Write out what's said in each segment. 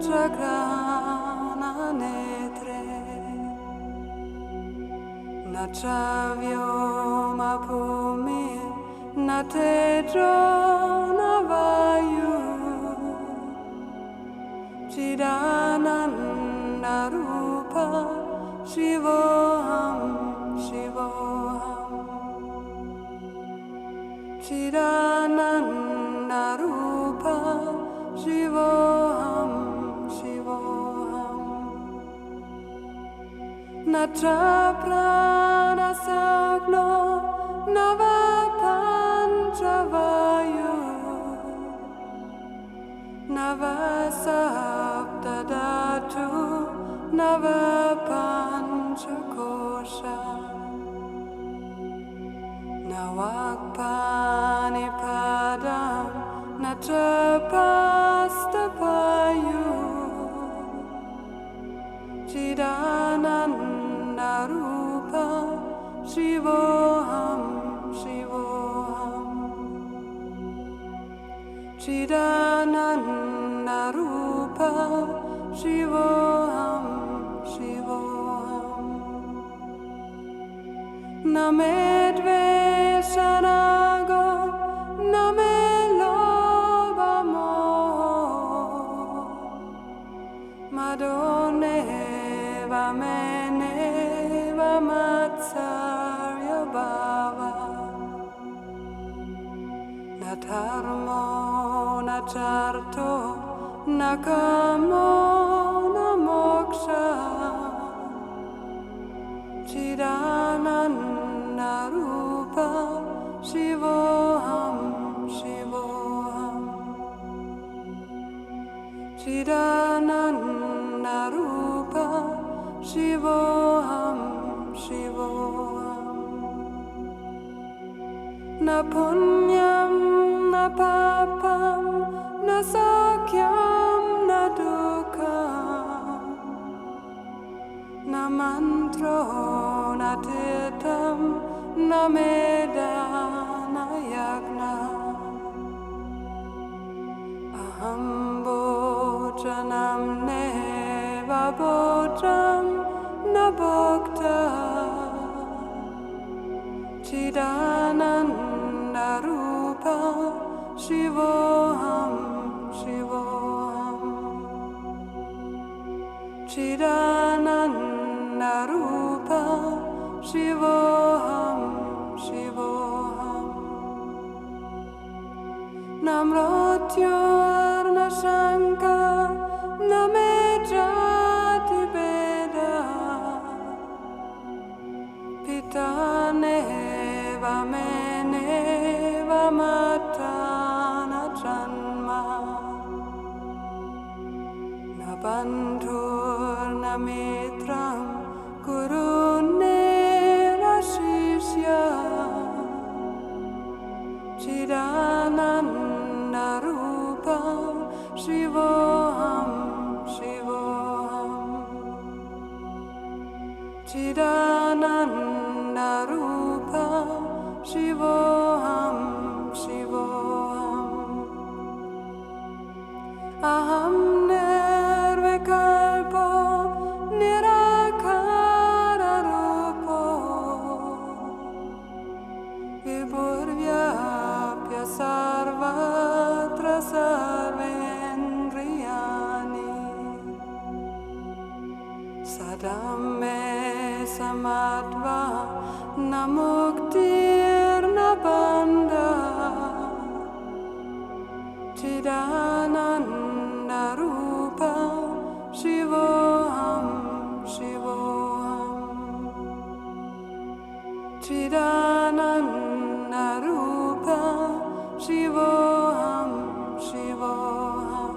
chagrana netre, na chavioma pumir, na tedro na vayu, Chidananda Rupa Shivoham Shivoham, Chidananda Rupa Shivoham Shivoham, Natra Prana Sagno Navapanchavayu, Navasaptadatu Navapanchakosha, Navakpanipadam Natrapastapayu, Chidananda Rupa Shivoham Shivoham, Chidananda Rupa Shivoham Shivoham, Namedveshanago Namelobamo Madone Vamene Vamatsarya Bhava, Natharmo Nacharto Nakamo Namoksha, Chidananda Rupa Shivoham Shivoham, Chidananda Rupa Shivoham Shivoham, na punyam na papam na sakyam na dukkam, na mantro na tirtam na meda na yagna, aham bhojanam neva bhojam na bhokta, Chidananda Rupa Shivoham Shivoham, Chidananda Rupa Shivoham Shivoham, Namrotyur na Shanka Namejati Beda, Pitane Vamene Vamatana Janma, Nabandhur Namitram Gurune Rashishya, Chidananda Rupa Shivoham Shivoham, Chidananda Rupa Shivoham Shivoham, aham nirvikalpo nirakara rupo, vibhurvyapya sarvatra sarvendriyani, sadam me samadva namuktir nabandha, Chidananda Rupa Shivoham Shivoham, Chidananda Rupa Shivoham Shivoham.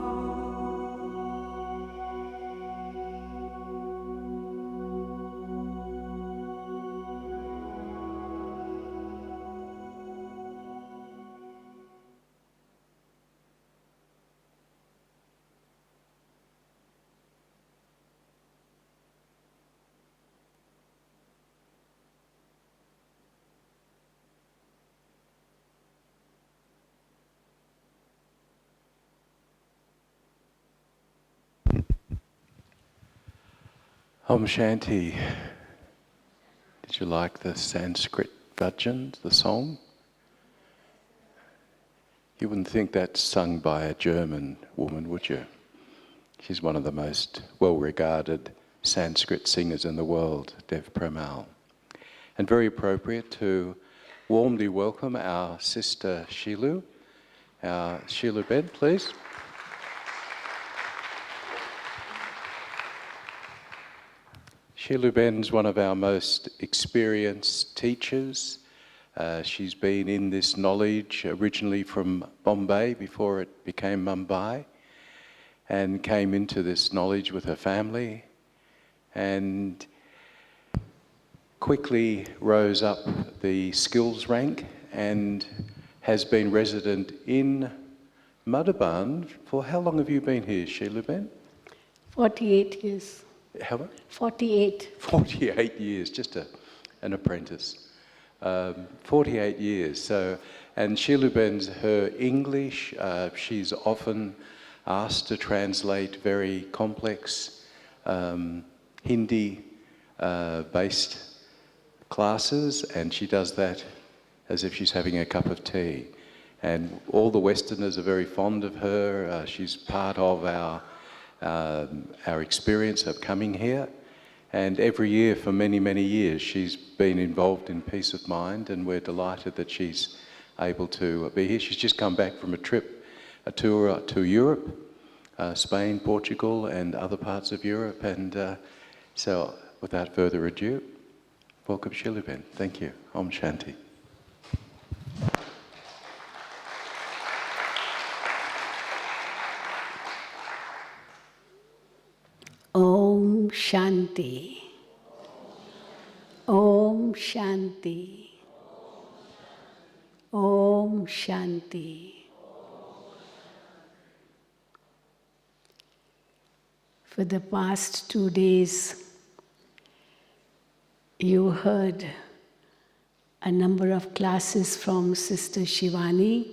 Om Shanti. Did you like the Sanskrit bhajan, the song? You wouldn't think that's sung by a German woman, would you? She's one of the most well-regarded Sanskrit singers in the world, Dev Premal. And very appropriate to warmly welcome our Sister Sheilu. Our Sheilu Ben, please. Sheilu Ben's one of our most experienced teachers. She's been in this knowledge originally from Bombay before it became Mumbai, and came into this knowledge with her family and quickly rose up the skills rank and has been resident in Madhaban. For how long have you been here, Sheilu Ben? 48 years. How much? 48. 48 years, just an apprentice. 48 years. So, and Sheilu Ben's her English, she's often asked to translate very complex Hindi-based classes, and she does that as if she's having a cup of tea. And all the Westerners are very fond of her. She's part of our experience of coming here. And every year for many, many years, she's been involved in Peace of Mind, and we're delighted that she's able to be here. She's just come back from a tour to Europe, Spain, Portugal, and other parts of Europe. And so, without further ado, welcome Sheilu Ben. Thank you. Om Shanti. Om Shanti. Om Shanti. Om Shanti. For the past 2 days, you heard a number of classes from Sister Shivani,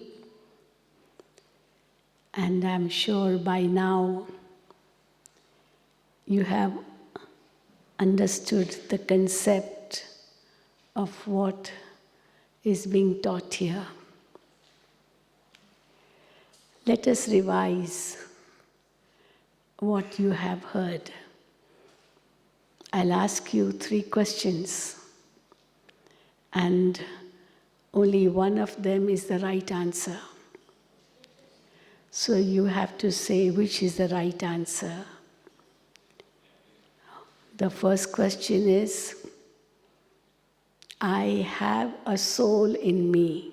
and I'm sure by now you have understood the concept of what is being taught here. Let us revise what you have heard. I'll ask you 3 questions, and only one of them is the right answer. So you have to say which is the right answer. The first question is, I have a soul in me.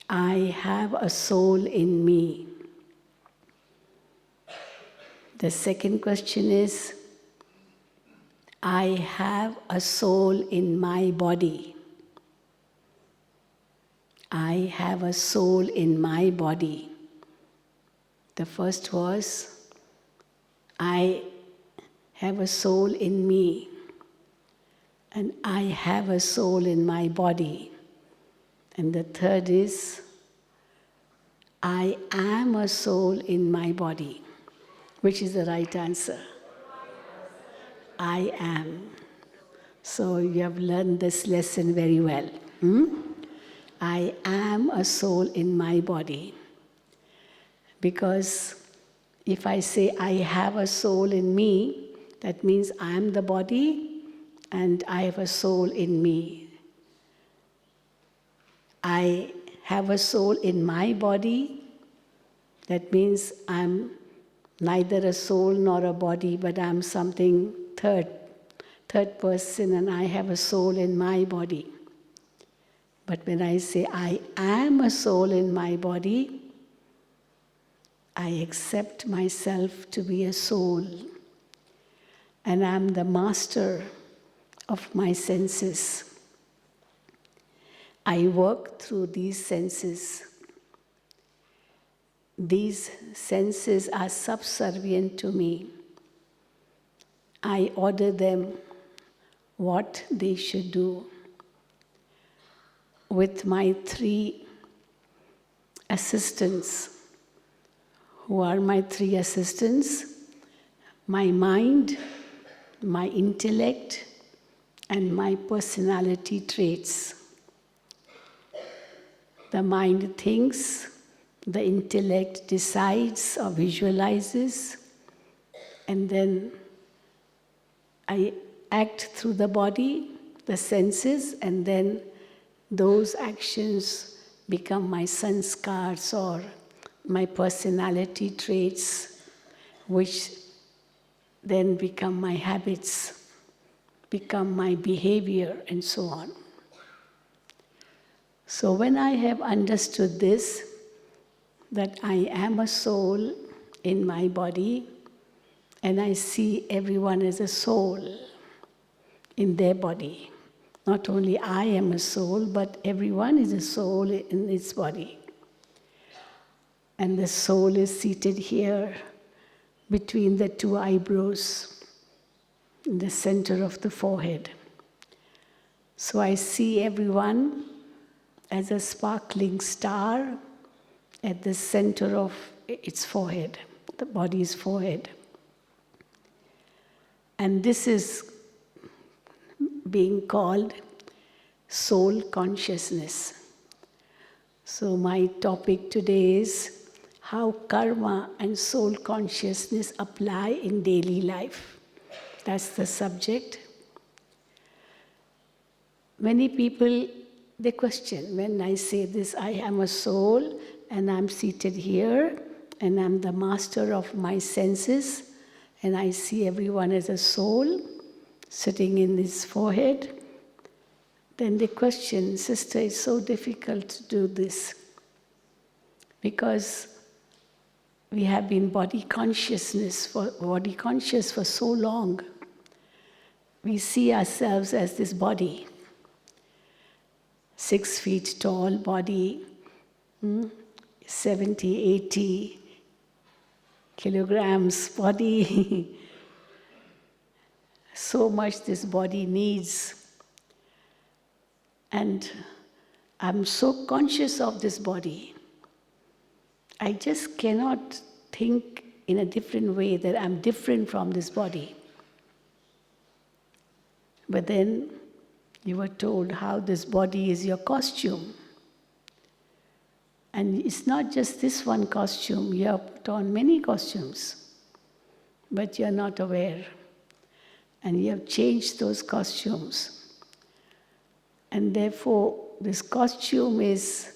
I have a soul in me. The second question is, I have a soul in my body. I have a soul in my body. The first was, I have a soul in me, and I have a soul in my body. And the third is, I am a soul in my body. Which is the right answer? I am. So you have learned this lesson very well. I am a soul in my body. Because if I say I have a soul in me, that means I am the body and I have a soul in me. I have a soul in my body. That means I'm neither a soul nor a body, but I'm something third person, and I have a soul in my body. But when I say I am a soul in my body, I accept myself to be a soul, and I'm the master of my senses. I work through these senses. These senses are subservient to me. I order them what they should do. With my 3 assistants, who are my 3 assistants? my mind, my intellect, and my personality traits. The mind thinks, the intellect decides or visualizes, and then I act through the body, the senses, and then those actions become my sanskars or my personality traits, which then become my habits, become my behavior, and so on. So when I have understood this, that I am a soul in my body, and I see everyone as a soul in their body. Not only I am a soul, but everyone is a soul in its body. And the soul is seated here between the two eyebrows, in the center of the forehead. So I see everyone as a sparkling star at the center of its forehead, the body's forehead. And this is being called soul consciousness. So my topic today is how karma and soul consciousness apply in daily life. That's the subject. Many people, they question when I say this, I am a soul and I'm seated here and I'm the master of my senses and I see everyone as a soul sitting in his forehead. Then they question, Sister, it's so difficult to do this because we have been body conscious for so long. We see ourselves as this body, 6 feet tall body, 70, 80 kilograms body. So much this body needs. And I'm so conscious of this body. I just cannot think in a different way that I'm different from this body. But then you were told how this body is your costume. And it's not just this one costume, you have put on many costumes, but you're not aware. And you have changed those costumes. And therefore, this costume is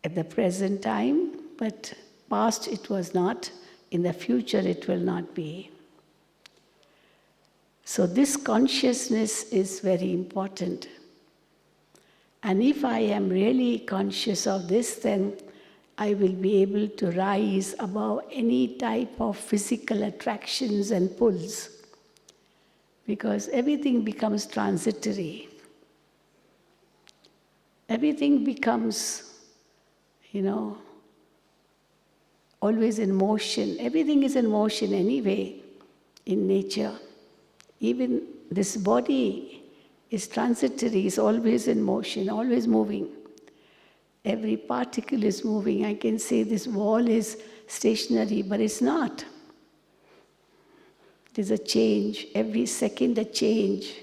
at the present time, but past it was not, in the future it will not be. So this consciousness is very important. And if I am really conscious of this, then I will be able to rise above any type of physical attractions and pulls. Because everything becomes transitory. Everything becomes, always in motion. Everything is in motion anyway, in nature. Even this body is transitory, is always in motion, always moving. Every particle is moving. I can say this wall is stationary, but it's not. There's a change, every second a change.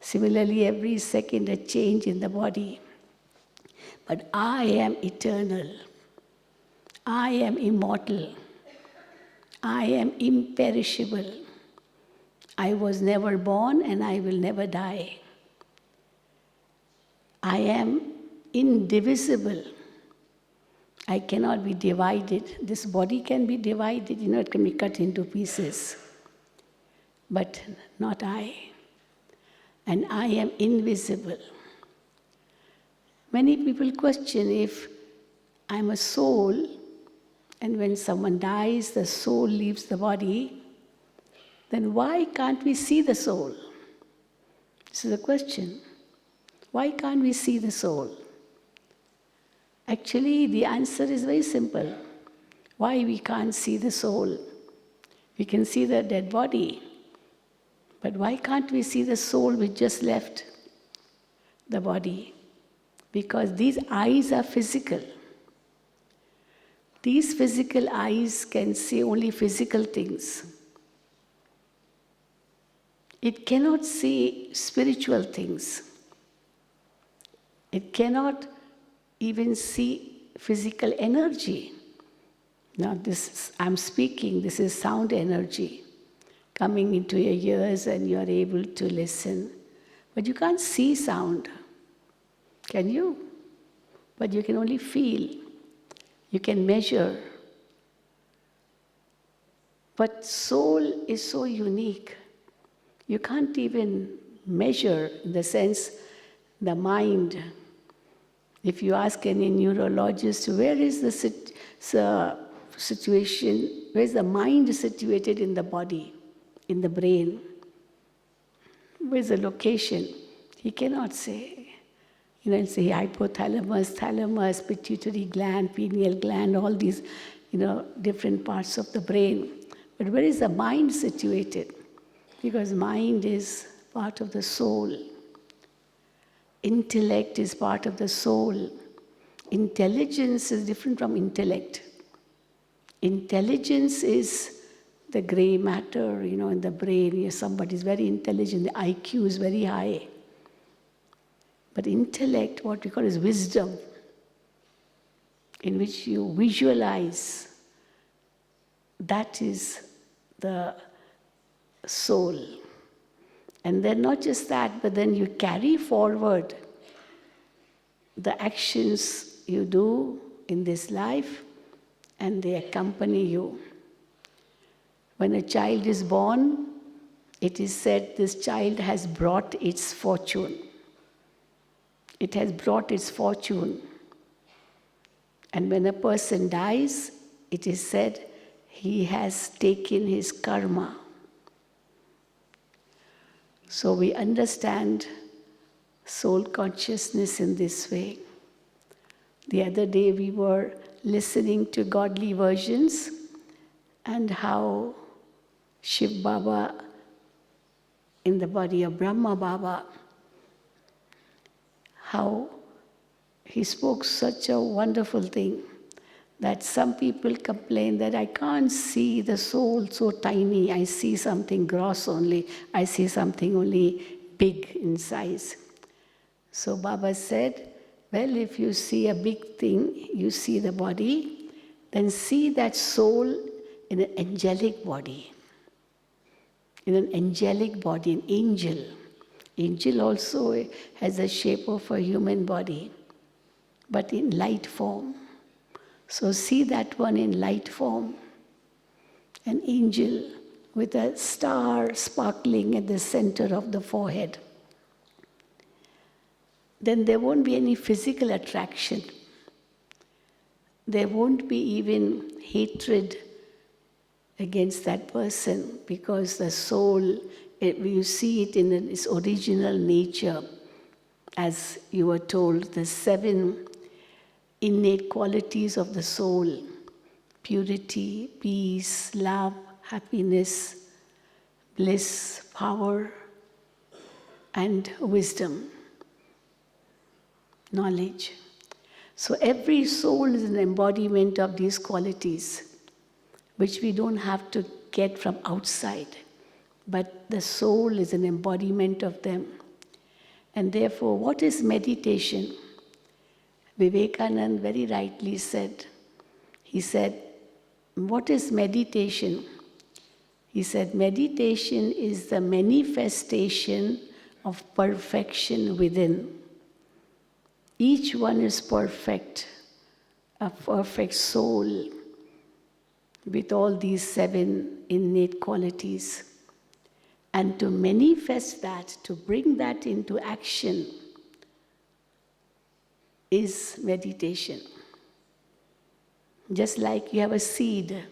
Similarly, every second a change in the body. But I am eternal. I am immortal. I am imperishable. I was never born and I will never die. I am indivisible. I cannot be divided. This body can be divided, it can be cut into pieces. But not I. And I am invisible. Many people question if I'm a soul, and when someone dies, the soul leaves the body, then why can't we see the soul? This is a question. Why can't we see the soul? Actually, the answer is very simple. Why we can't see the soul? We can see the dead body. But why can't we see the soul which just left the body? Because these eyes are physical. These physical eyes can see only physical things. It cannot see spiritual things. It cannot even see physical energy. Now I'm speaking, this is sound energy coming into your ears and you are able to listen. But you can't see sound, can you? But you can only feel. You can measure. But soul is so unique. You can't even measure in the sense the mind. If you ask any neurologist, where is the situation, where is the mind situated in the body, in the brain? Where is the location? He cannot say. He'll say hypothalamus, thalamus, pituitary gland, pineal gland, all these, different parts of the brain. But where is the mind situated? Because mind is part of the soul. Intellect is part of the soul. Intelligence is different from intellect. Intelligence is the gray matter, in the brain. Somebody is very intelligent, the IQ is very high. But intellect, what we call is wisdom, in which you visualize. That is the soul. And then not just that, but then you carry forward the actions you do in this life, and they accompany you. When a child is born, it is said this child has brought its fortune. It has brought its fortune. And when a person dies, it is said he has taken his karma. So we understand soul consciousness in this way. The other day we were listening to godly versions and how Shiv Baba in the body of Brahma Baba, how he spoke such a wonderful thing that some people complain that I can't see the soul so tiny, I see something gross only, I see something only big in size. So Baba said, well, if you see a big thing, you see the body, then see that soul in an angelic body. In an angelic body, an angel. Angel also has the shape of a human body, but in light form. So see that one in light form, an angel with a star sparkling at the center of the forehead. Then there won't be any physical attraction. There won't be even hatred against that person, because the soul, you see it in its original nature, as you were told, the 7 innate qualities of the soul: purity, peace, love, happiness, bliss, power, and wisdom, knowledge. So every soul is an embodiment of these qualities, which we don't have to get from outside, but the soul is an embodiment of them. And therefore, what is meditation? Vivekananda very rightly said, he said, what is meditation? He said, meditation is the manifestation of perfection within. Each one is perfect, a perfect soul with all these 7 innate qualities. And to manifest that, to bring that into action, is meditation. Just like you have a seed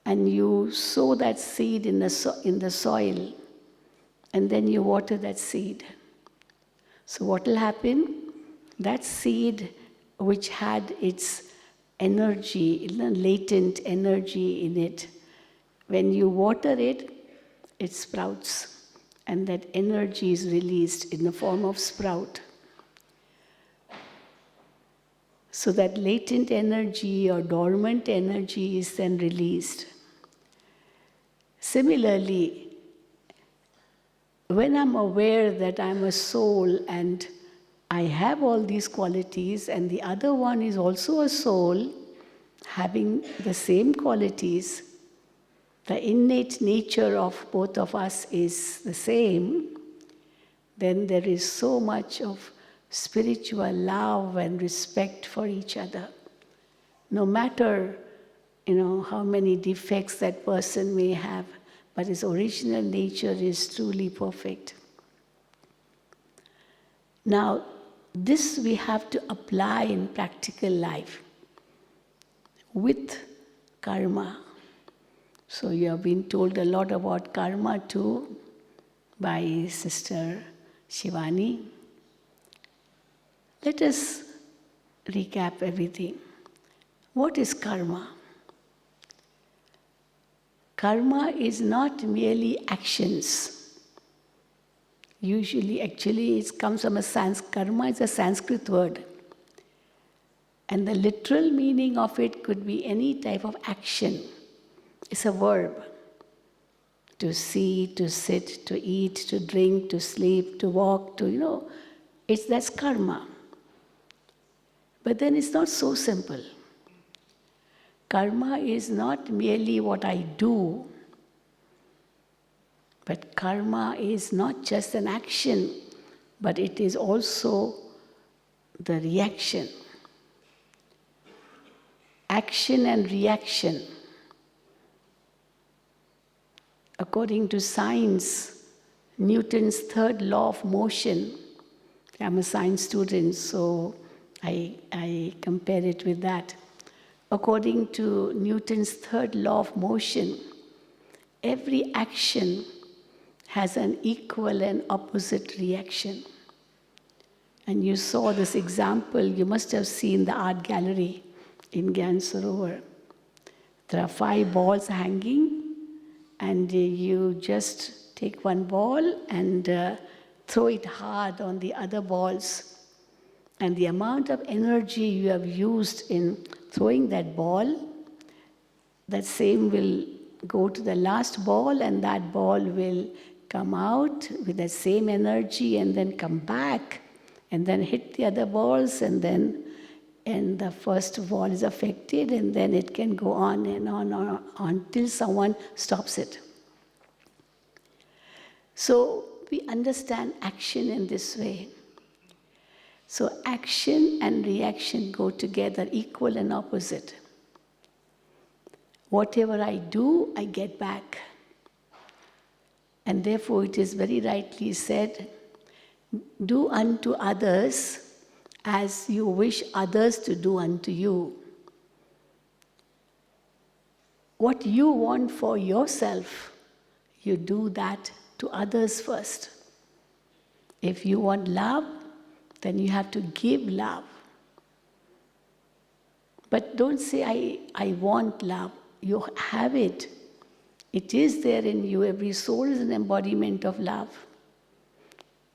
and you sow that seed in the soil, and then you water that seed. So what will happen? That seed which had its energy, latent energy in it, when you water it, it sprouts, and that energy is released in the form of sprout. So that latent energy or dormant energy is then released. Similarly, when I'm aware that I'm a soul and I have all these qualities, and the other one is also a soul having the same qualities, the innate nature of both of us is the same, then there is so much of spiritual love and respect for each other. No matter, how many defects that person may have, but his original nature is truly perfect. Now, this we have to apply in practical life with karma. So you have been told a lot about karma too by Sister Shivani. Let us recap everything. What is karma? Karma is not merely actions. Usually, actually, it comes from karma is a Sanskrit word. And the literal meaning of it could be any type of action. It's a verb. To see, to sit, to eat, to drink, to sleep, to walk, that's karma. But then it's not so simple. Karma is not merely what I do, but karma is not just an action, but it is also the reaction. Action and reaction. According to science, Newton's third law of motion, I'm a science student, so I compare it with that. According to Newton's third law of motion, every action has an equal and opposite reaction. And you saw this example, you must have seen the art gallery in Gyan Sarovar. There are 5 balls hanging, and you just take one ball and throw it hard on the other balls. And the amount of energy you have used in throwing that ball, that same will go to the last ball, and that ball will come out with the same energy and then come back and then hit the other balls, and the first ball is affected, and then it can go on and on until someone stops it. So we understand action in this way. So action and reaction go together, equal and opposite. Whatever I do, I get back. And therefore it is very rightly said, do unto others as you wish others to do unto you. What you want for yourself, you do that to others first. If you want love, then you have to give love. But don't say, I want love. You have it. It is there in you. Every soul is an embodiment of love.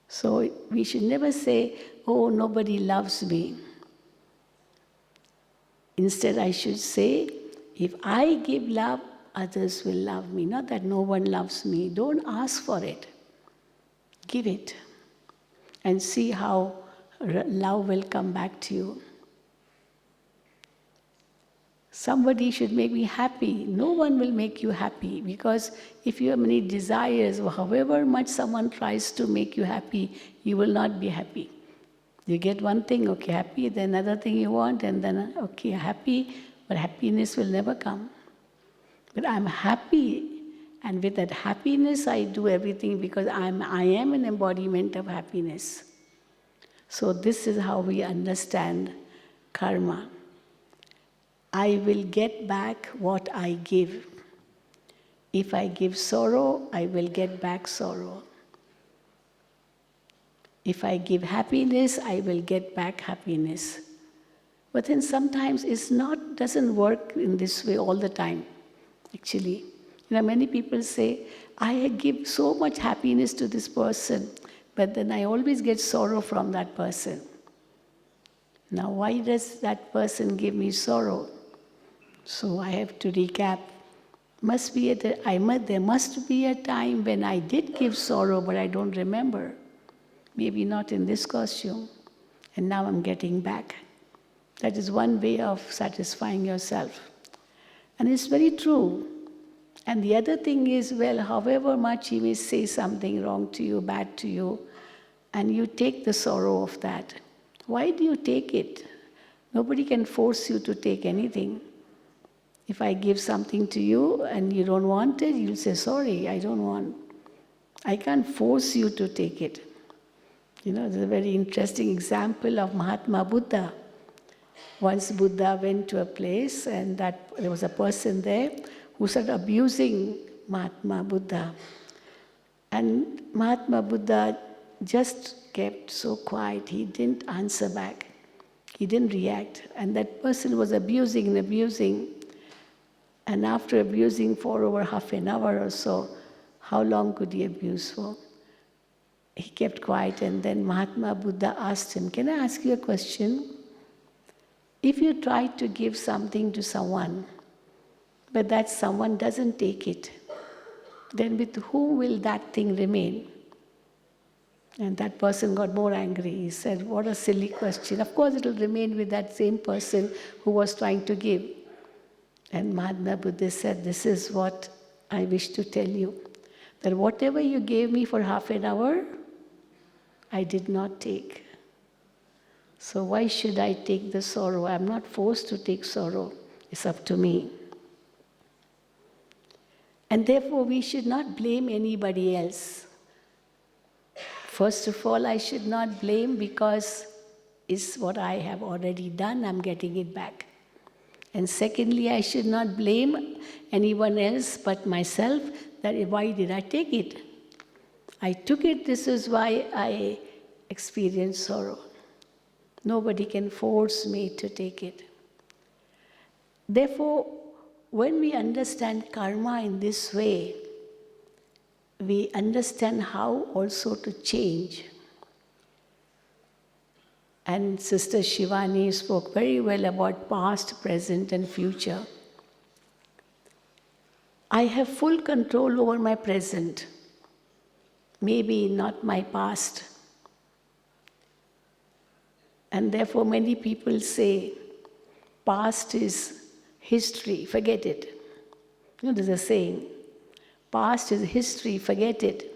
So we should never say, oh, nobody loves me. Instead, I should say, if I give love, others will love me. Not that no one loves me. Don't ask for it. Give it. And see how love will come back to you. Somebody should make me happy. No one will make you happy, because if you have many desires, or however much someone tries to make you happy, you will not be happy. You get one thing, okay, happy, then another thing you want, and then, okay, happy, but happiness will never come. But I'm happy, and with that happiness, I do everything because I am an embodiment of happiness. So this is how we understand karma. I will get back what I give. If I give sorrow, I will get back sorrow. If I give happiness, I will get back happiness. But then sometimes doesn't work in this way all the time, actually. Many people say, I give so much happiness to this person, but then I always get sorrow from that person. Now, why does that person give me sorrow? So I have to recap. There must be a time when I did give sorrow, but I don't remember. Maybe not in this costume. And now I'm getting back. That is one way of satisfying yourself. And it's very true. And the other thing is, well, however much he may say something wrong to you, bad to you, and you take the sorrow of that. Why do you take it? Nobody can force you to take anything. If I give something to you and you don't want it, you'll say, sorry, I don't want. I can't force you to take it. There's a very interesting example of Mahatma Buddha. Once Buddha went to a place and there was a person there who started abusing Mahatma Buddha. And Mahatma Buddha just kept so quiet. He didn't answer back. He didn't react. And that person was abusing and abusing. And after abusing for over half an hour or so, how long could he abuse for? He kept quiet, and then Mahatma Buddha asked him, can I ask you a question? If you try to give something to someone, but that someone doesn't take it, then with whom will that thing remain? And that person got more angry. He said, what a silly question. Of course it will remain with that same person who was trying to give. And Mahatma Buddha said, this is what I wish to tell you, that whatever you gave me for half an hour, I did not take. So why should I take the sorrow? I'm not forced to take sorrow. It's up to me. And therefore, we should not blame anybody else. First of all, I should not blame because it's what I have already done, I'm getting it back. And secondly, I should not blame anyone else but myself, that why did I take it? I took it, this is why I experienced sorrow. Nobody can force me to take it. Therefore, when we understand karma in this way, we understand how also to change. And Sister Shivani spoke very well about past, present, and future. I have full control over my present, maybe not my past. And therefore, many people say, past is history, forget it. There's a saying, past is history, forget it.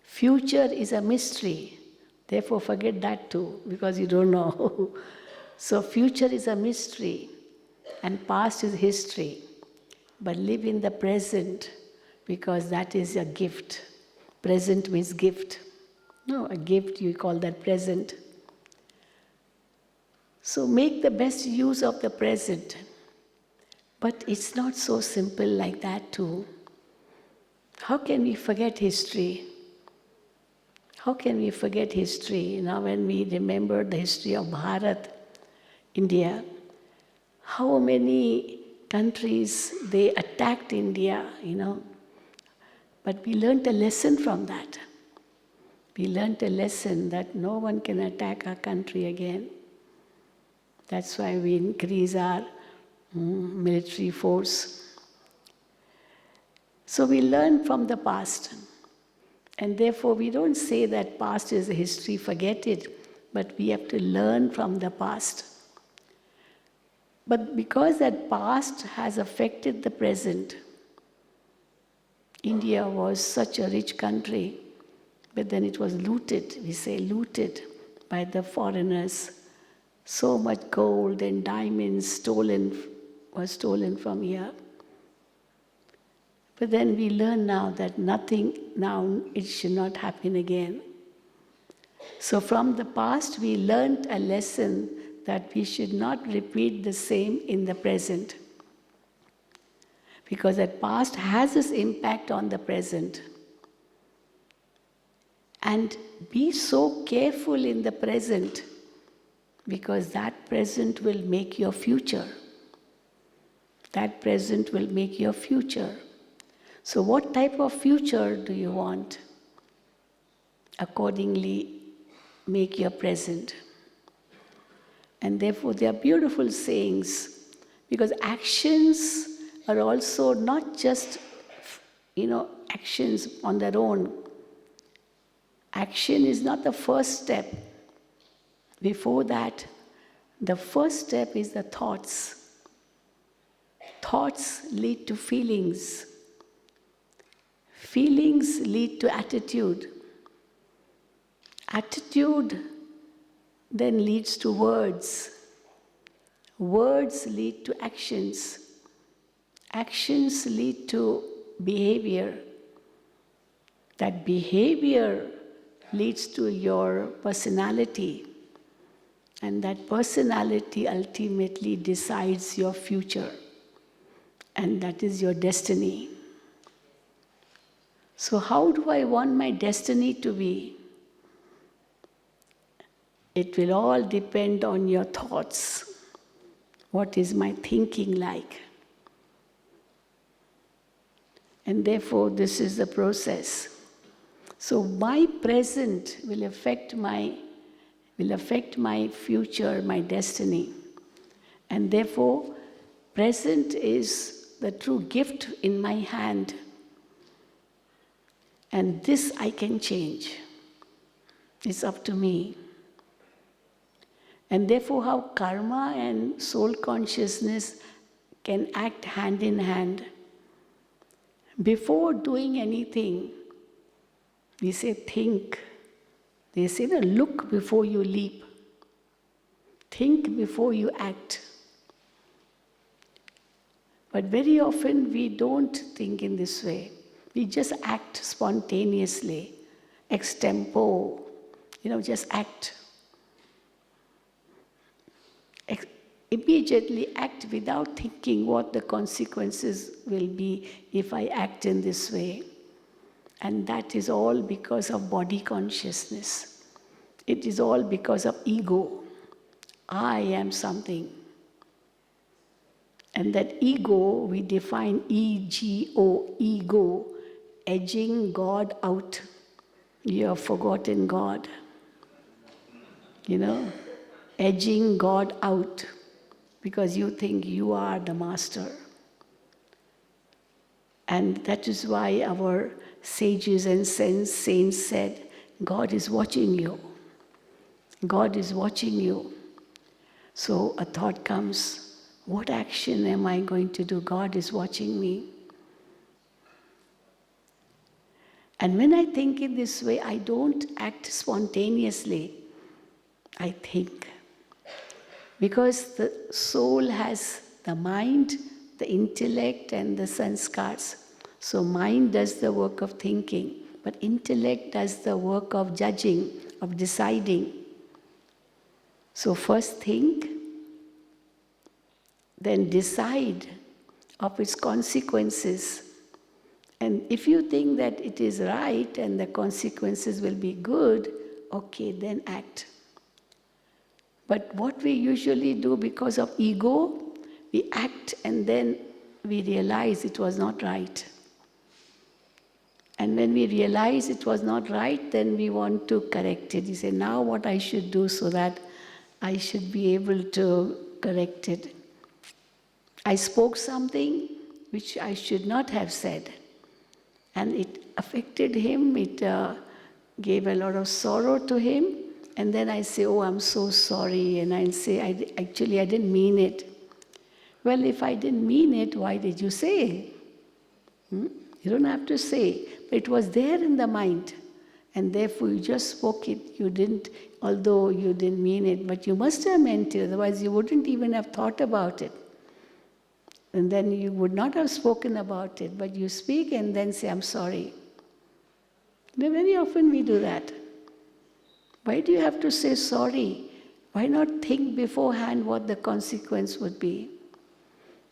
Future is a mystery, therefore forget that too, because you don't know. So future is a mystery, and past is history. But live in the present, because that is a gift. Present means gift. No, a gift, you call that present. So make the best use of the present. But it's not so simple like that too. How can we forget history? How can we forget history? When we remember the history of Bharat, India, how many countries they attacked India, But we learned a lesson from that. We learned a lesson that no one can attack our country again. That's why we increase our military force. So we learn from the past. And therefore we don't say that past is history, forget it. But we have to learn from the past. But because that past has affected the present, India was such a rich country, but then it was looted, we say looted, by the foreigners. So much gold and diamonds was stolen from here. But then we learn now that it should not happen again. So from the past, we learned a lesson that we should not repeat the same in the present. Because that past has its impact on the present. And be so careful in the present, because that present will make your future. That present will make your future. So what type of future do you want? Accordingly, make your present. And therefore, they are beautiful sayings, because actions are also not just, actions on their own. Action is not the first step. Before that, the first step is the thoughts. Thoughts lead to feelings. Feelings lead to attitude. Attitude then leads to words. Words lead to actions. Actions lead to behavior. That behavior leads to your personality. And that personality ultimately decides your future. And that is your destiny. So how do I want my destiny to be? It will all depend on your thoughts. What is my thinking like? And therefore, this is the process. So my present will affect my future, my destiny. And therefore, present is the true gift in my hand. And this I can change. It's up to me. And therefore, how karma and soul consciousness can act hand in hand. Before doing anything, we say think. They say look before you leap. Think before you act. But very often we don't think in this way. We just act spontaneously, ex tempo, just act. Immediately act without thinking what the consequences will be if I act in this way. And that is all because of body consciousness. It is all because of ego. I am something. And that ego, we define E-G-O, ego, edging God out. You have forgotten God. Edging God out because you think you are the master. And that is why our sages and saints said, God is watching you. God is watching you. So a thought comes, what action am I going to do? God is watching me. And when I think in this way, I don't act spontaneously. I think. Because the soul has the mind, the intellect, and the sanskars. So mind does the work of thinking, but intellect does the work of judging, of deciding. So first think, then decide of its consequences. And if you think that it is right and the consequences will be good, okay, then act. But what we usually do because of ego, we act and then we realize it was not right. And when we realize it was not right, then we want to correct it. You say, now what I should do so that I should be able to correct it. I spoke something which I should not have said. And it affected him, it gave a lot of sorrow to him. And then I say, oh, I'm so sorry. And I say, I didn't mean it. Well, if I didn't mean it, why did you say? You don't have to say. But it was there in the mind. And therefore, you just spoke it. You didn't, although you didn't mean it, but you must have meant it. Otherwise, you wouldn't even have thought about it. And then you would not have spoken about it. But you speak and then say, I'm sorry. Very often we do that. Why do you have to say sorry? Why not think beforehand what the consequence would be?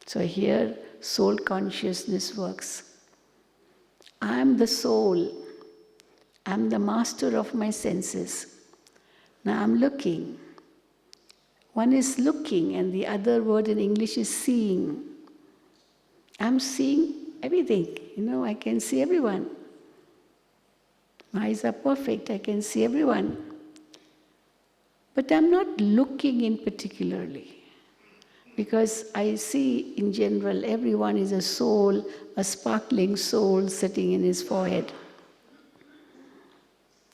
So here, soul consciousness works. I am the soul. I am the master of my senses. Now I'm looking. One is looking, and the other word in English is seeing. I'm seeing everything. I can see everyone. My eyes are perfect. I can see everyone. But I'm not looking in particularly. Because I see in general everyone is a soul, a sparkling soul sitting in his forehead.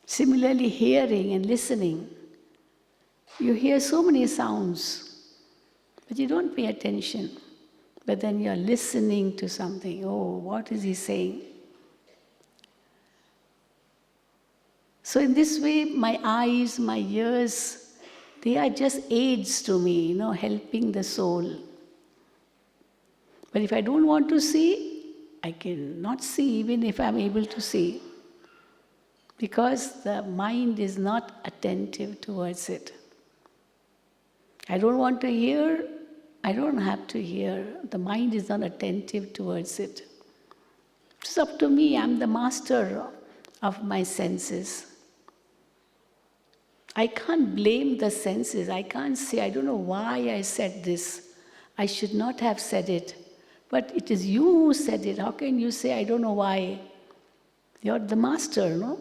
Similarly, hearing and listening. You hear so many sounds, but you don't pay attention. But then you're listening to something. Oh, what is he saying? So in this way, my eyes, my ears, they are just aids to me, helping the soul. But if I don't want to see, I cannot see even if I'm able to see. Because the mind is not attentive towards it. I don't want to hear, I don't have to hear. The mind is not attentive towards it. It's up to me, I'm the master of my senses. I can't blame the senses. I can't say, I don't know why I said this. I should not have said it. But it is you who said it. How can you say, I don't know why? You're the master, no?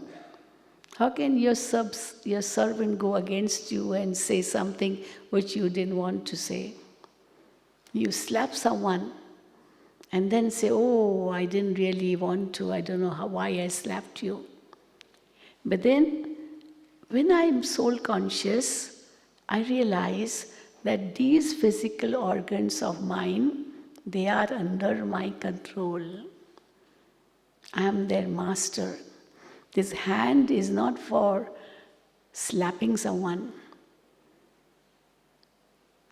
How can your servant go against you and say something which you didn't want to say? You slap someone and then say, oh, I didn't really want to. I don't know why I slapped you. But then, when I am soul conscious, I realize that these physical organs of mine, they are under my control. I am their master. This hand is not for slapping someone,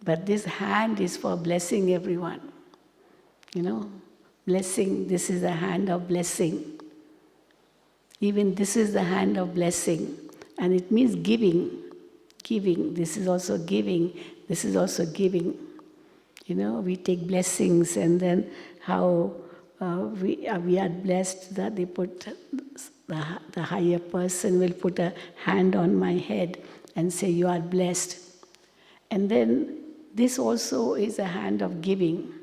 but this hand is for blessing everyone. Blessing, this is the hand of blessing. Even this is the hand of blessing. And it means giving. Giving. This is also giving. This is also giving. We take blessings and then how we are blessed that they put, the higher person will put a hand on my head and say, you are blessed. And then this also is a hand of giving.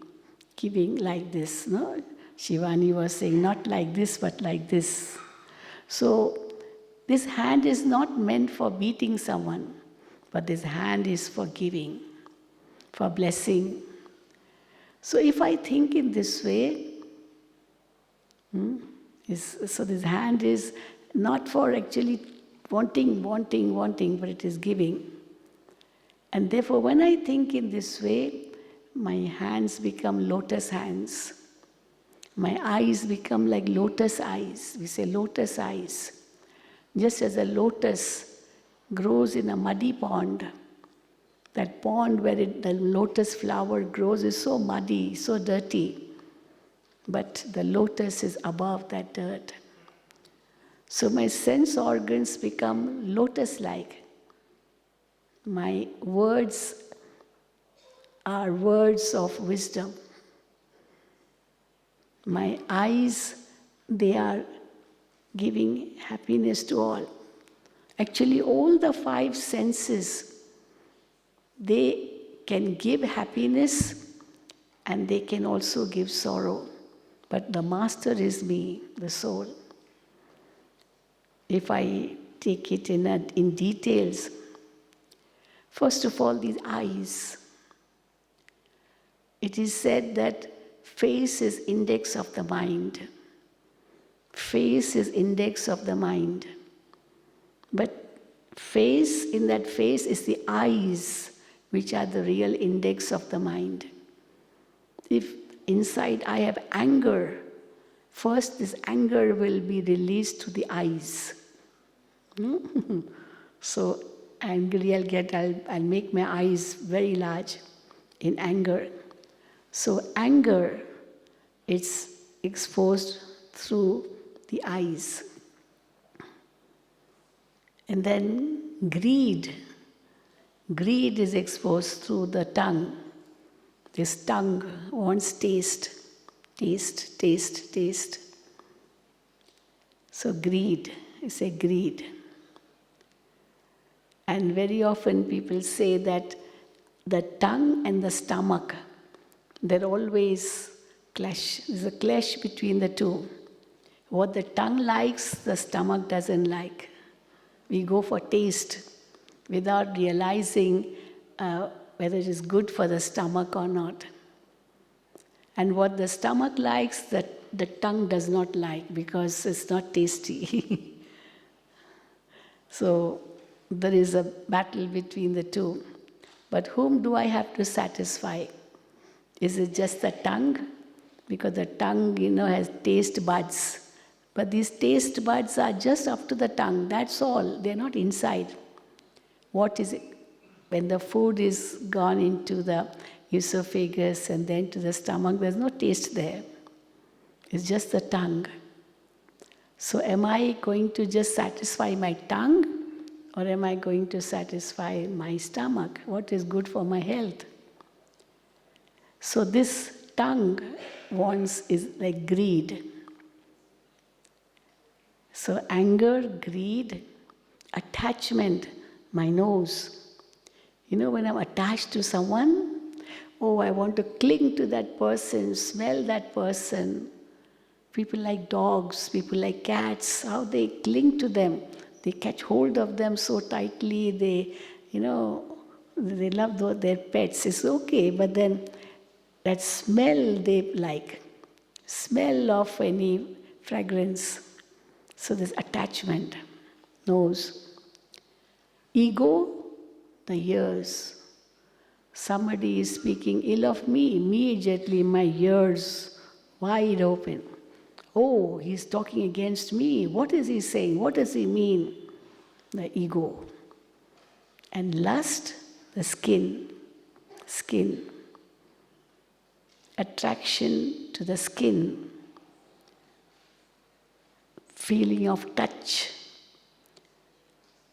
Giving like this. No? Shivani was saying, not like this, but like this. So, this hand is not meant for beating someone, but this hand is for giving, for blessing. So if I think in this way, so this hand is not for actually wanting, but it is giving. And therefore, when I think in this way, my hands become lotus hands. My eyes become like lotus eyes. We say lotus eyes. Just as a lotus grows in a muddy pond, that pond where the lotus flower grows is so muddy, so dirty, but the lotus is above that dirt. So my sense organs become lotus-like. My words are words of wisdom. My eyes, they are giving happiness to all. Actually, all the five senses, they can give happiness and they can also give sorrow. But the master is me, the soul. If I take it in details, first of all, these eyes. It is said that face is index of the mind. Face is index of the mind. But in that face is the eyes, which are the real index of the mind. If inside I have anger, first this anger will be released to the eyes. So angry I'll make my eyes very large in anger. So anger, it's exposed through the eyes. And then greed is exposed through the tongue. This tongue wants taste. So greed, you say greed. And very often people say that the tongue and the stomach, they're always clash. There's a clash between the two. What the tongue likes, the stomach doesn't like. We go for taste without realizing whether it is good for the stomach or not. And what the stomach likes, that the tongue does not like because it's not tasty. So there is a battle between the two. But whom do I have to satisfy? Is it just the tongue? Because the tongue, has taste buds. But these taste buds are just up to the tongue, that's all. They're not inside. What is it? When the food is gone into the esophagus and then to the stomach, there's no taste there. It's just the tongue. So am I going to just satisfy my tongue, or am I going to satisfy my stomach? What is good for my health? So this tongue is like greed. So anger, greed, attachment, my nose. When I'm attached to someone, I want to cling to that person, smell that person. People like dogs, people like cats, how they cling to them. They catch hold of them so tightly, they love their pets. It's okay, but then that smell they like, smell of any fragrance. So there's attachment, nose. Ego, the ears. Somebody is speaking ill of me, immediately my ears wide open. Oh, he's talking against me. What is he saying? What does he mean? The ego. And lust, the skin. Skin. Attraction to the skin. Feeling of touch.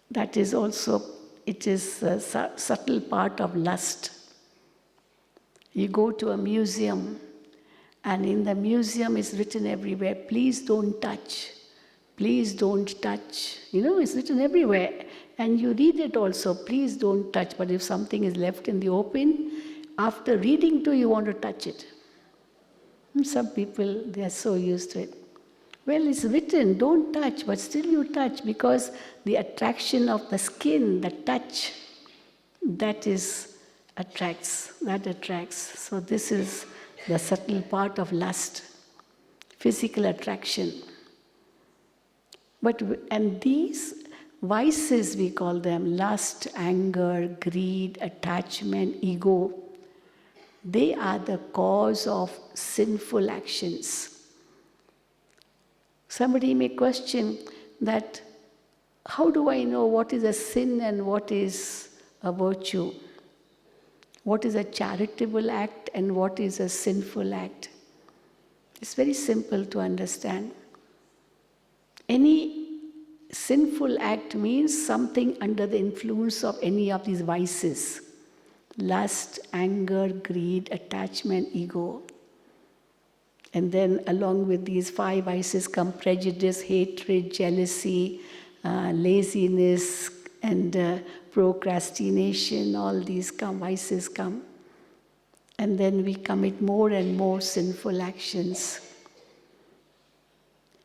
That is also, it is a subtle part of lust. You go to a museum, and in the museum is written everywhere, please don't touch. Please don't touch. It's written everywhere. And you read it also, please don't touch. But if something is left in the open, after reading you want to touch it. And some people, they are so used to it. Well, it's written, don't touch, but still you touch because the attraction of the skin, the touch, that attracts. So this is the subtle part of lust, physical attraction. And these vices, we call them, lust, anger, greed, attachment, ego, they are the cause of sinful actions. Somebody may question that, how do I know what is a sin and what is a virtue? What is a charitable act and what is a sinful act? It's very simple to understand. Any sinful act means something under the influence of any of these vices. Lust, anger, greed, attachment, ego. And then along with these 5 vices come prejudice, hatred, jealousy, laziness, and procrastination. All these vices come. And then we commit more and more sinful actions.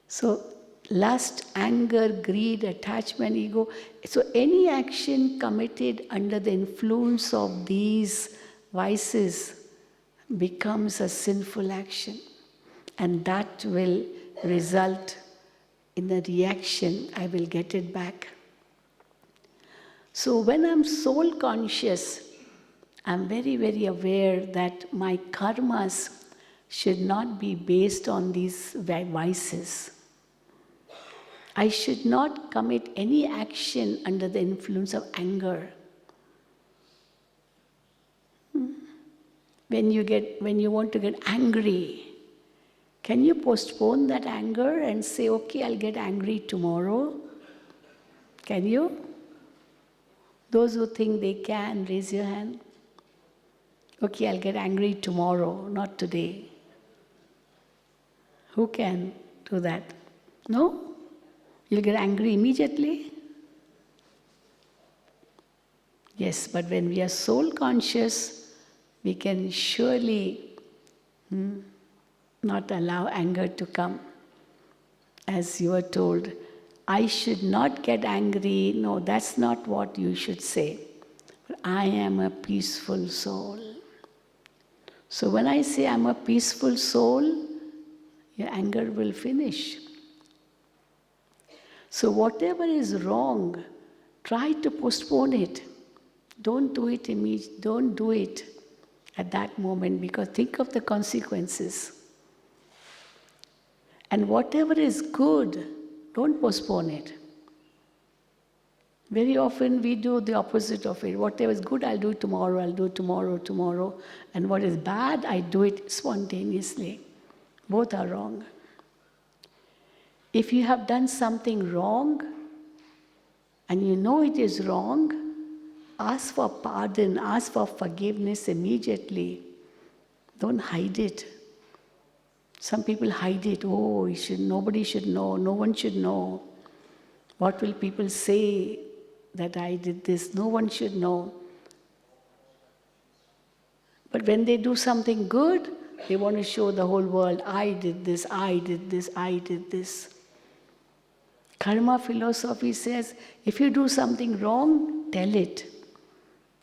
So lust, anger, greed, attachment, ego. So any action committed under the influence of these vices becomes a sinful action. And that will result in a reaction, I will get it back. So when I'm soul conscious, I'm very, very aware that my karmas should not be based on these vices. I should not commit any action under the influence of anger. When you want to get angry, can you postpone that anger and say, okay, I'll get angry tomorrow? Can you? Those who think they can, raise your hand. Okay, I'll get angry tomorrow, not today. Who can do that? No? You'll get angry immediately? Yes, but when we are soul conscious, we can surely not allow anger to come. As you are told, I should not get angry. No, that's not what you should say. But I am a peaceful soul. So when I say I'm a peaceful soul, your anger will finish. So whatever is wrong, try to postpone it. Don't do it immediately. Don't do it at that moment, because think of the consequences. And whatever is good, don't postpone it. Very often we do the opposite of it. Whatever is good, I'll do it tomorrow, I'll do it tomorrow. And what is bad, I do it spontaneously. Both are wrong. If you have done something wrong, and you know it is wrong, ask for pardon, ask for forgiveness immediately. Don't hide it. Some people hide it. Oh, nobody should know, no one should know. What will people say that I did this? No one should know. But when they do something good, they want to show the whole world, I did this, I did this, I did this. Karma philosophy says, if you do something wrong, tell it.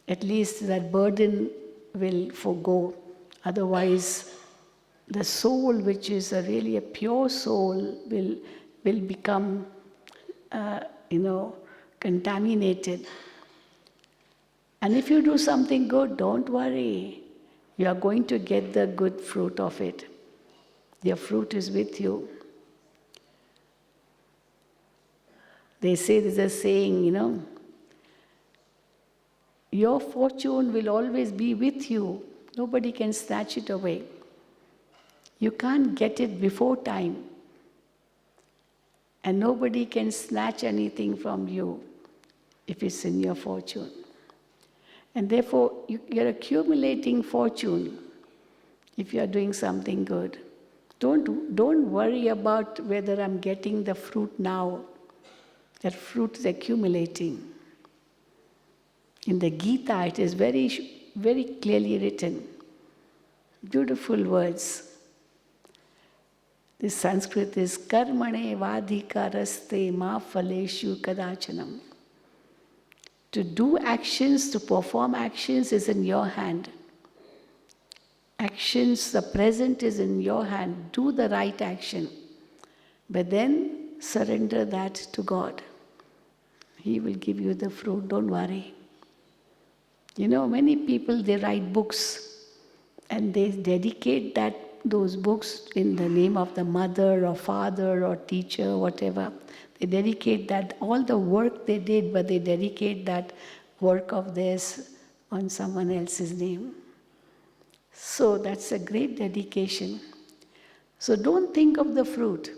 At least that burden will forgo. Otherwise, the soul, which is really a pure soul, will become, contaminated. And if you do something good, don't worry. You are going to get the good fruit of it. Your fruit is with you. They say, there's a saying, your fortune will always be with you. Nobody can snatch it away. You can't get it before time. And nobody can snatch anything from you if it's in your fortune. And therefore, you're accumulating fortune if you're doing something good. Don't worry about whether I'm getting the fruit now. That fruit is accumulating. In the Gita, it is very, very clearly written. Beautiful words. This Sanskrit is karmane vadhikaraste ma phaleshu kadachanam. To do actions, to perform actions is in your hand. Actions, the present is in your hand. Do the right action. But then surrender that to God. He will give you the fruit, don't worry. Many people, they write books and they dedicate those books in the name of the mother or father or teacher, whatever. They dedicate that, all the work they did, but they dedicate that work of theirs on someone else's name. So that's a great dedication. So don't think of the fruit.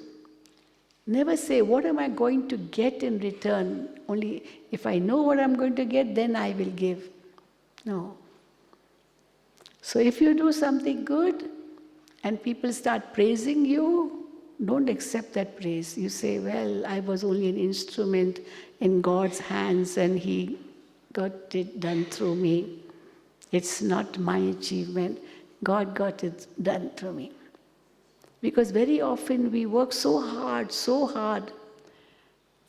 Never say, what am I going to get in return? Only if I know what I'm going to get, then I will give. No. So if you do something good and people start praising you, don't accept that praise. You say, well, I was only an instrument in God's hands and He got it done through me. It's not my achievement. God got it done through me. Because very often we work so hard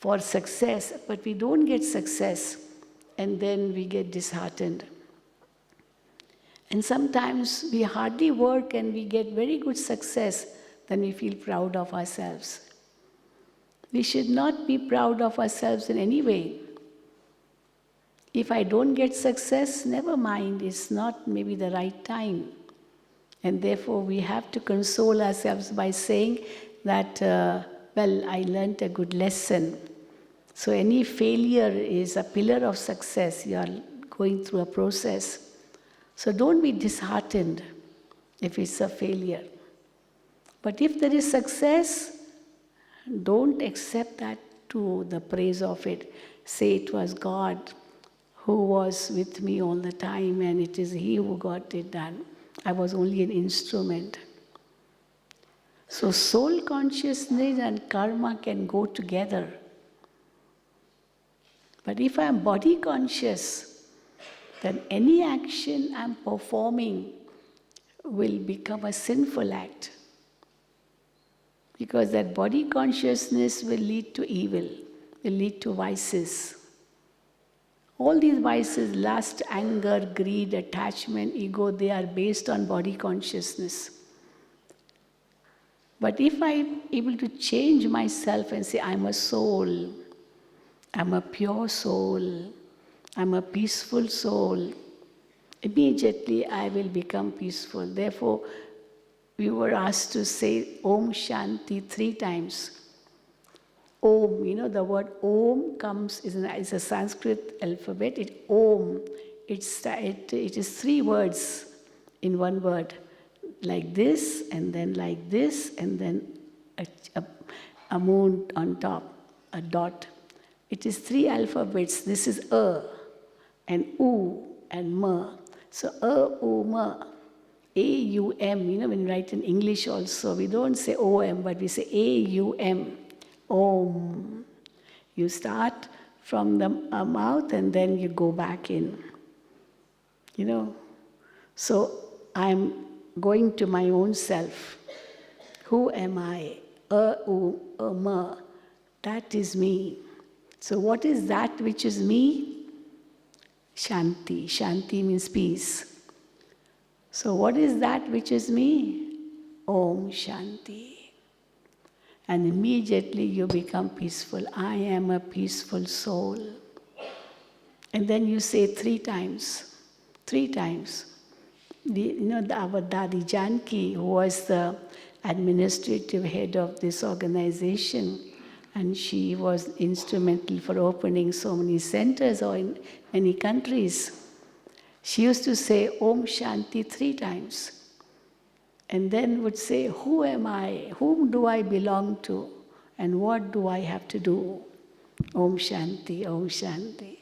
for success, but we don't get success, and then we get disheartened. And sometimes we hardly work and we get very good success, then we feel proud of ourselves. We should not be proud of ourselves in any way. If I don't get success, never mind, it's not maybe the right time. And therefore, we have to console ourselves by saying that, I learned a good lesson. So any failure is a pillar of success. You are going through a process. So don't be disheartened if it's a failure. But if there is success, don't accept that to the praise of it. Say it was God who was with me all the time and it is He who got it done. I was only an instrument. So soul consciousness and karma can go together. But if I am body conscious, then any action I am performing will become a sinful act. Because that body consciousness will lead to evil, will lead to vices. All these vices, lust, anger, greed, attachment, ego, they are based on body consciousness. But if I'm able to change myself and say, I'm a soul, I'm a pure soul, I'm a peaceful soul, immediately I will become peaceful. Therefore, we were asked to say Om Shanti 3 times. Om, the word Om is a Sanskrit alphabet. It is 3 words in one word. Like this, and then like this, and then a moon on top, a dot. It is 3 alphabets. This is and U and Ma. So U, Ma. A-U-M, when we write in English also, we don't say O-M, but we say A-U-M. Om. You start from the mouth and then you go back in. So I'm going to my own self. Who am I? Ma. That is me. So what is that which is me? Shanti. Shanti means peace. So what is that which is me? Om Shanti. And immediately you become peaceful. I am a peaceful soul. And then you say 3 times. 3 times. Our Dadi Janki, who was the administrative head of this organization, and she was instrumental for opening so many centers or in many countries. She used to say Om Shanti 3 times. And then would say, who am I? Whom do I belong to? And what do I have to do? Om Shanti, Om Shanti.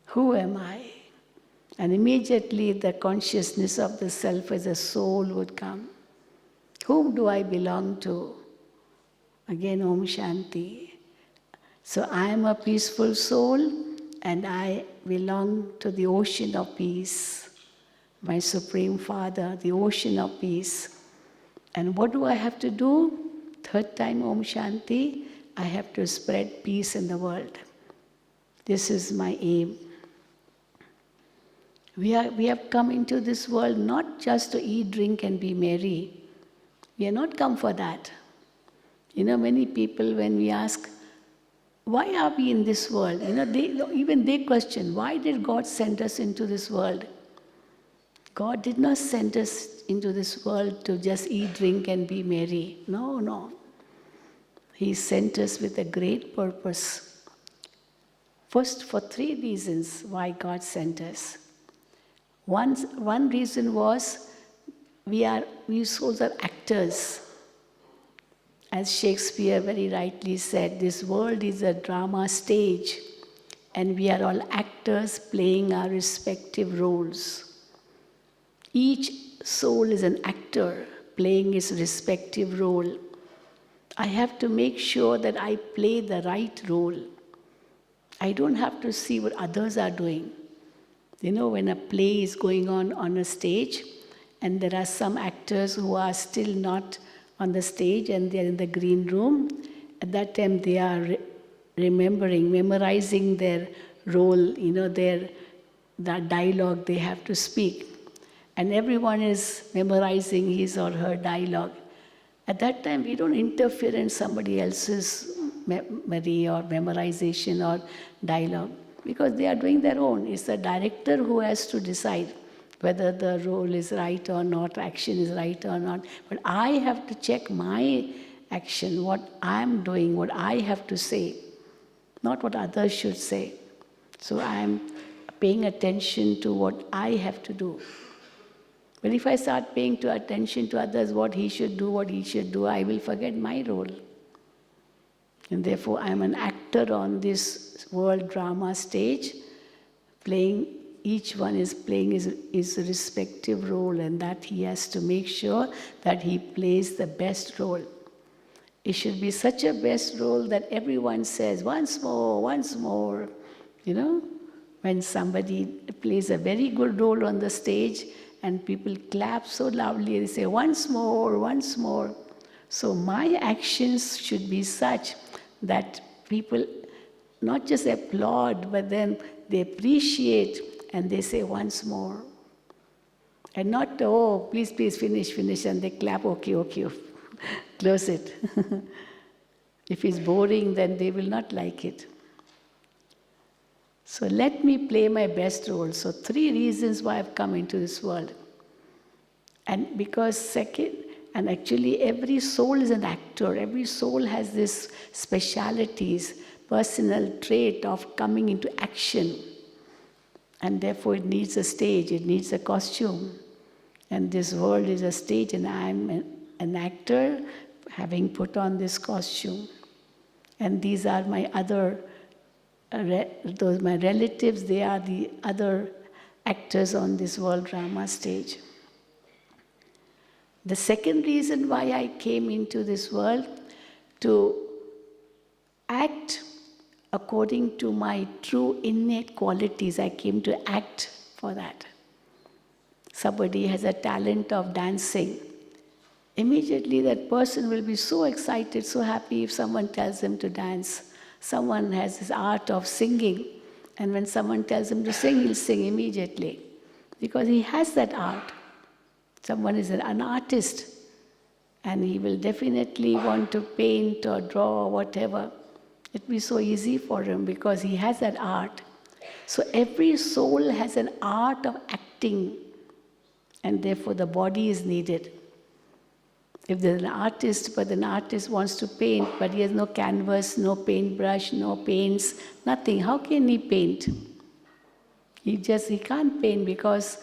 Who am I? And immediately the consciousness of the self as a soul would come. Whom do I belong to? Again, Om Shanti. So I am a peaceful soul and I belong to the ocean of peace. My Supreme Father, the ocean of peace. And what do I have to do? 3rd time Om Shanti, I have to spread peace in the world. This is my aim. We have come into this world not just to eat, drink and be merry. We are not come for that. Many people when we ask, why are we in this world? They question, why did God send us into this world? God did not send us into this world to just eat, drink, and be merry. No. He sent us with a great purpose. First, for 3 reasons why God sent us. One reason was we souls are actors. As Shakespeare very rightly said, this world is a drama stage, and we are all actors playing our respective roles. Each soul is an actor playing his respective role. I have to make sure that I play the right role. I don't have to see what others are doing. When a play is going on a stage, and there are some actors who are still not on the stage and they're in the green room, at that time they are memorizing their role, the dialogue they have to speak. And everyone is memorizing his or her dialogue. At that time, we don't interfere in somebody else's memory or memorization or dialogue, because they are doing their own. It's the director who has to decide whether the role is right or not, action is right or not. But I have to check my action, what I'm doing, what I have to say, not what others should say. So I'm paying attention to what I have to do. But if I start paying attention to others, what he should do, I will forget my role. And therefore, I am an actor on this world drama stage, each one is playing his respective role, and that he has to make sure that he plays the best role. It should be such a best role that everyone says, once more. When somebody plays a very good role on the stage, and people clap so loudly, they say, once more. So my actions should be such that people not just applaud, but then they appreciate and they say once more. And not, oh, please, finish, and they clap, okay, close it. If it's boring, then they will not like it. So let me play my best role. So 3 reasons why I've come into this world. And because second, and actually every soul is an actor. Every soul has this specialities, personal trait of coming into action. And therefore it needs a stage, it needs a costume. And this world is a stage, and I'm an actor having put on this costume. And these are my other, those my relatives, they are the other actors on this world drama stage. The second reason why I came into this world, to act according to my true innate qualities. I came to act for that. Somebody has a talent of dancing. Immediately that person will be so excited, so happy if someone tells him to dance. Someone has this art of singing, and when someone tells him to sing, he'll sing immediately because he has that art. Someone is an artist, and he will definitely want to paint or draw or whatever. It'll be so easy for him because he has that art. So every soul has an art of acting, and therefore the body is needed. If there's an artist, but an artist wants to paint, but he has no canvas, no paintbrush, no paints, nothing, how can he paint? He can't paint because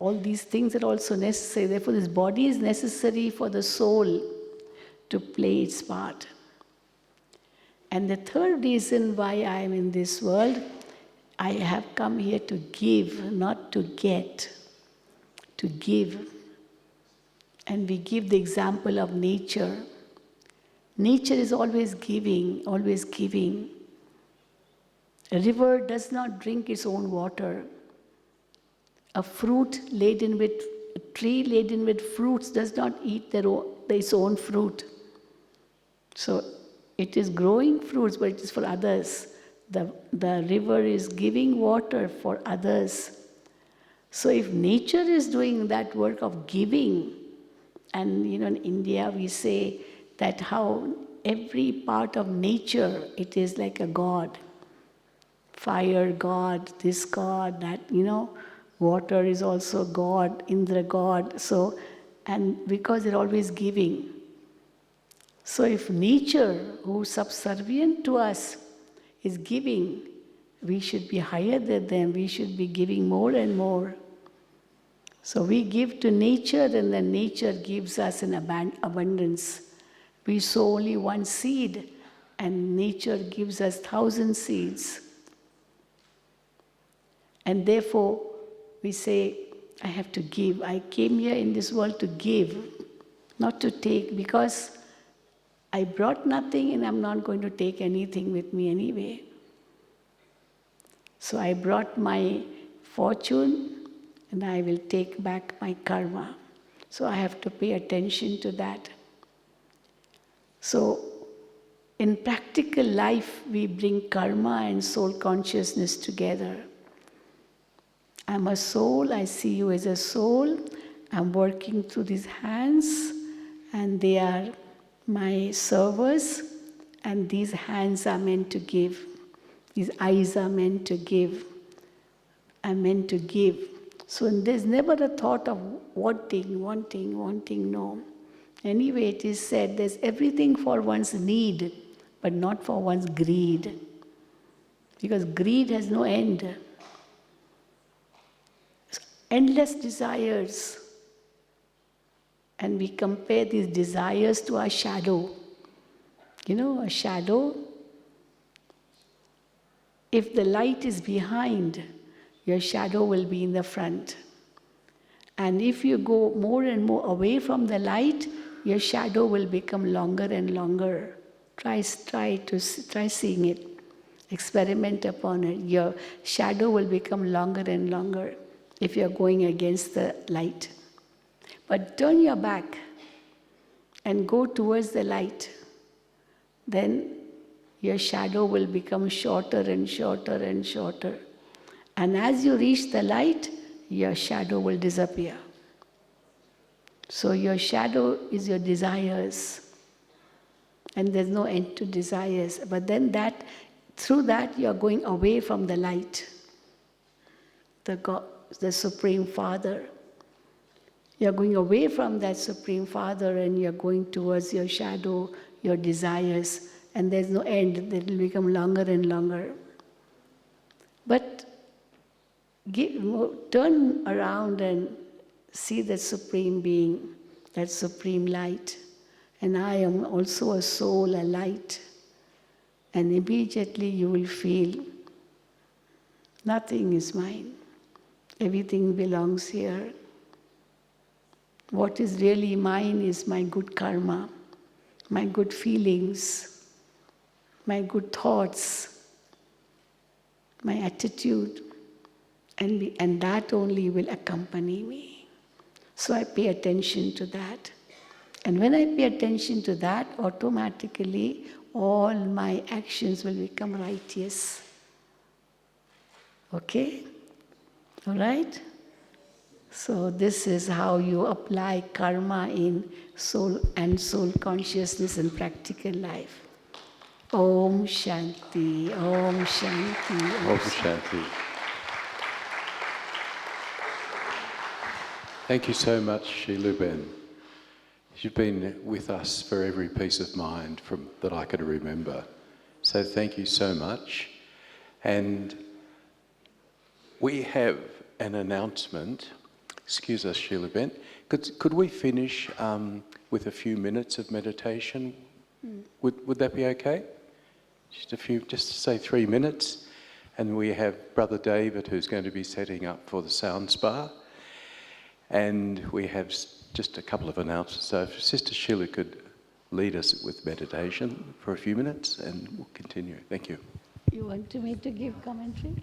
all these things are also necessary. Therefore, this body is necessary for the soul to play its part. And the third reason why I am in this world, I have come here to give, not to get, to give. And we give the example of nature. Nature is always giving, always giving. A river does not drink its own water. A tree laden with fruits does not eat its own fruit. So it is growing fruits, but it is for others. The river is giving water for others. So if nature is doing that work of giving, and in India we say that how every part of nature, it is like a god. Fire god, this god, that, water is also god, Indra god. So, and because they're always giving. So if nature, who's subservient to us, is giving, we should be higher than them. We should be giving more and more. So we give to nature, and then nature gives us an abundance. We sow only one seed, and nature gives us 1,000 seeds. And therefore, we say, I have to give. I came here in this world to give, not to take, because I brought nothing and I'm not going to take anything with me anyway. So I brought my fortune, and I will take back my karma. So I have to pay attention to that. So in practical life, we bring karma and soul consciousness together. I'm a soul, I see you as a soul. I'm working through these hands, and they are my servers, and these hands are meant to give. These eyes are meant to give. I'm meant to give. So there's never a thought of wanting, no. Anyway, it is said there's everything for one's need, but not for one's greed. Because greed has no end. Endless desires. And we compare these desires to our shadow. A shadow, if the light is behind, your shadow will be in the front. And if you go more and more away from the light, your shadow will become longer and longer. Try seeing it. Experiment upon it. Your shadow will become longer and longer if you're going against the light. But turn your back and go towards the light. Then your shadow will become shorter and shorter and shorter. And as you reach the light, your shadow will disappear. So your shadow is your desires. And there's no end to desires. But then through that you are going away from the light, the God, the Supreme Father. You're going away from that Supreme Father and you're going towards your shadow, your desires, and there's no end. They will become longer and longer. But turn around and see that Supreme Being, that Supreme Light. And I am also a soul, a light. And immediately you will feel nothing is mine. Everything belongs here. What is really mine is my good karma, my good feelings, my good thoughts, my attitude, and that only will accompany me. So I pay attention to that. And when I pay attention to that, automatically all my actions will become righteous. Okay? All right? So this is how you apply karma in soul and soul consciousness in practical life. Om Shanti, Om Shanti, Om Shanti. Thank you so much, Sheilu Ben. You've been with us for every piece of mind that I can remember. So thank you so much. And we have an announcement. Excuse us, Sheilu Ben. Could we finish with a few minutes of meditation? Would that be okay? Just to say 3 minutes. And we have Brother David who's going to be setting up for the sound spa. And we have just a couple of announcements. So if Sister Sheilu could lead us with meditation for a few minutes and we'll continue. Thank you. You want me to give commentary?